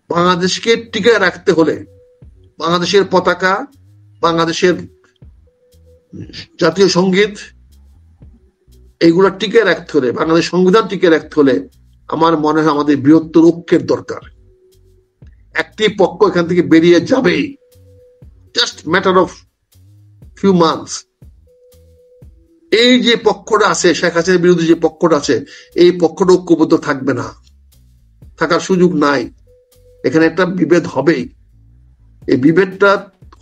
বাংলাদেশকে টিকায় রাখতে হলে বাংলাদেশের পতাকা, বাংলাদেশের জাতীয় সঙ্গীত, এইগুলা টিকে রাখতে হলে, বাংলাদেশ সংবিধান টিকে রাখতে হলে আমার মনে হয় আমাদের বৃহত্তর ঐক্যের দরকার। একটি পক্ষ এখান থেকে বেরিয়ে যাবেই, just matter of few months. এই যে পক্ষটা আছে, শেখ হাসিনার বিরুদ্ধে যে পক্ষটা আছে, এই পক্ষটা ঐক্যবদ্ধ থাকবে না, থাকার সুযোগ নাই। এখানে একটা বিভেদ হবেই। এই বিভেদটা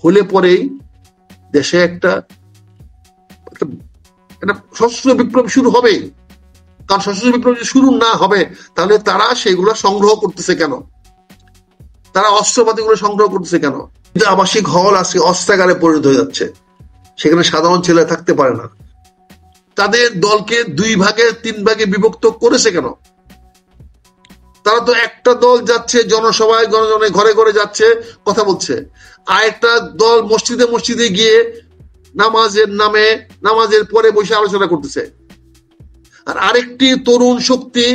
হলে পরেই দেশে একটা সশস্ত্র বিপ্লব শুরু হবে। কারণ সশস্ত্র বিপ্লব যদি শুরু না হবে, তাহলে তারা সেগুলো সংগ্রহ করতেছে কেন? তারা অস্ত্রপাতি গুলো সংগ্রহ করতেছে কেন? আবাসিক হল আজকে অস্ত্রাগারে পরিণত হয়ে যাচ্ছে, সেখানে সাধারণ ছেলে থাকতে পারে না। তাদের দলকে 2 ভাগে 3 ভাগে বিভক্ত করেছে কেন? তারা তো একটা দল যাচ্ছে জনসভায়, জনজনে ঘরে ঘরে যাচ্ছে, কথা বলছে, আর একটা দল মসজিদে মসজিদে গিয়ে নামাজের নামে, নামাজের পরে বসে আলোচনা করতেছে। আর আরেকটি তরুণ শক্তি,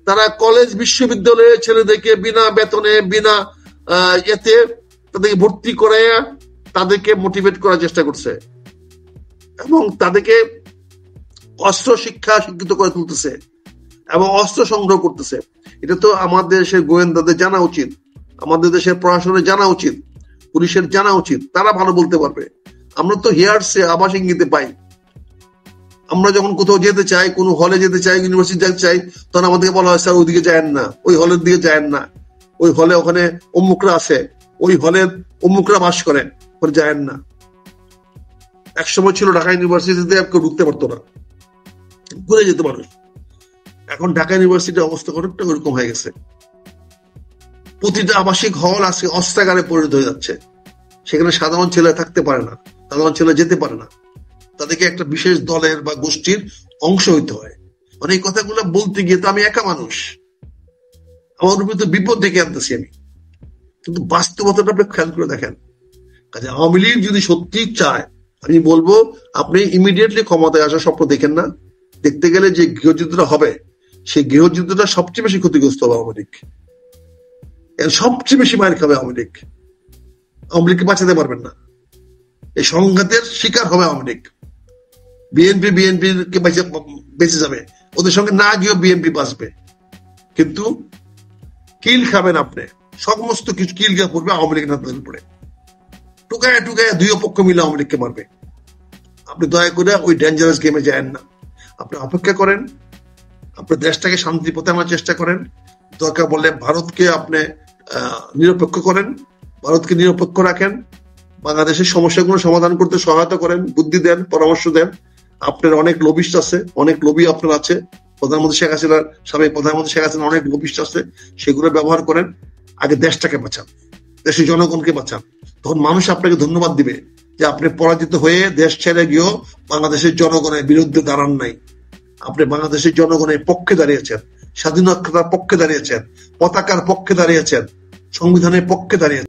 তারা কলেজ বিশ্ববিদ্যালয়ে ছেলেদেরকে বিনা বেতনে, বিনা এতে তাদেরকে ভর্তি করে তাদেরকে মোটিভেট করার চেষ্টা করছে এবং তাদেরকে অস্ত্র শিক্ষা শিক্ষিত করে তুলতেছে এবং অস্ত্র সংগ্রহ করতেছে। এটা তো আমাদের দেশের গোয়েন্দাদের জানা উচিত, আমাদের দেশের প্রশাসনের জানা উচিত, পুলিশের জানা উচিত। তারা ভালো বলতে পারবে। আমরা তো হিয়ারসে, আভাস ইঙ্গিতে পাই। আমরা যখন কোথাও যেতে চাই, কোনো হলে যেতে চাই, ইউনিভার্সিটি যেতে চাই, তখন আমাদেরকে বলা হয় স্যার ওইদিকে যায়েন না, ওই হলের দিকে যায়েন না, ওই হলে ওখানে অমুকরা আছে, ওই হলের অমুকরা বাস করেন, ওখানে যায়েন না। একসময় ছিল ঢাকা ইউনিভার্সিটিতে কেউ ঢুকতে পারতো না, ঘুরে যেত মানুষ। এখন ঢাকা ইউনিভার্সিটির অবস্থা অনেকটা ওরকম হয়ে গেছে। প্রতিটা আবাসিক হল আজকে অস্ত্রাগারে পরিণত হয়ে যাচ্ছে, সেখানে সাধারণ ছেলে থাকতে পারে না, সাধারণ ছেলে যেতে পারে না, তাদেরকে একটা বিশেষ দলের বা গোষ্ঠীর অংশ হইতে হয়। মানে এই কথাগুলো বলতে গিয়ে তো আমি একা মানুষ, আমার উপরে তো বিপদ ডেকে আনতেছি আমি। কিন্তু বাস্তবতাটা আপনি খেয়াল করে দেখেন। কাজে আওয়ামী লীগ যদি সত্যি চায়, আমি বলবো আপনি ইমিডিয়েটলি ক্ষমতায় আসার স্বপ্ন দেখেন না। দেখতে গেলে যে গৃহযুদ্ধটা হবে, সেই গৃহযুদ্ধটা সবচেয়ে বেশি ক্ষতিগ্রস্ত হবে আওয়ামী লীগ, সবচেয়ে বেশি মার খাবে আওয়ামী লীগ। আওয়ামী লীগকে বাঁচাতে পারবেন না, এই সংঘাতের শিকার হবে আওয়ামী লীগ। বিএনপি কে বেঁচে যাবে, ওদের সঙ্গে না গিয়েও বিএনপি বাঁচবে, কিন্তু কিল খাবেন আপনি। সমস্ত কিছু কিল গা পড়বে আওয়ামী লীগের হাতের উপরে, টুকায় টুকায় 2 পক্ষ মিলে আওয়ামী লীগকে মারবে। আপনি দয়া করে ওই ডেঞ্জারাস গেমে যায়েন না। আপনি অপেক্ষা করেন, আপনি দেশটাকে শান্তি পথে আনার চেষ্টা করেন। দরকার বললে ভারতকে আপনি নিরপেক্ষ করেন, ভারতকে নিরপেক্ষ রাখেন, বাংলাদেশের সমস্যাগুলো সমাধান করতে সহায়তা করেন, বুদ্ধি দেন, পরামর্শ দেন। আপনার অনেক লবিস্ট আছে, অনেক লবি আপনার আছে। প্রধানমন্ত্রী শেখ হাসিনার, সাবেক প্রধানমন্ত্রী শেখ হাসিনার অনেক লবিস্ট আছে, সেগুলো ব্যবহার করেন। আগে দেশটাকে বাঁচান, দেশের জনগণকে বাঁচান। তখন মানুষ আপনাকে ধন্যবাদ দিবে যে আপনি পরাজিত হয়ে দেশ ছেড়ে গিয়েও বাংলাদেশের জনগণের বিরুদ্ধে দাঁড়ান নাই। আপনি বাংলাদেশের জনগণের পক্ষে দাঁড়িয়েছেন, স্বাধীনতার পক্ষে দাঁড়িয়েছেন, পতাকার পক্ষে দাঁড়িয়েছেন, সংবিধানের পক্ষে দাঁড়িয়েছেন।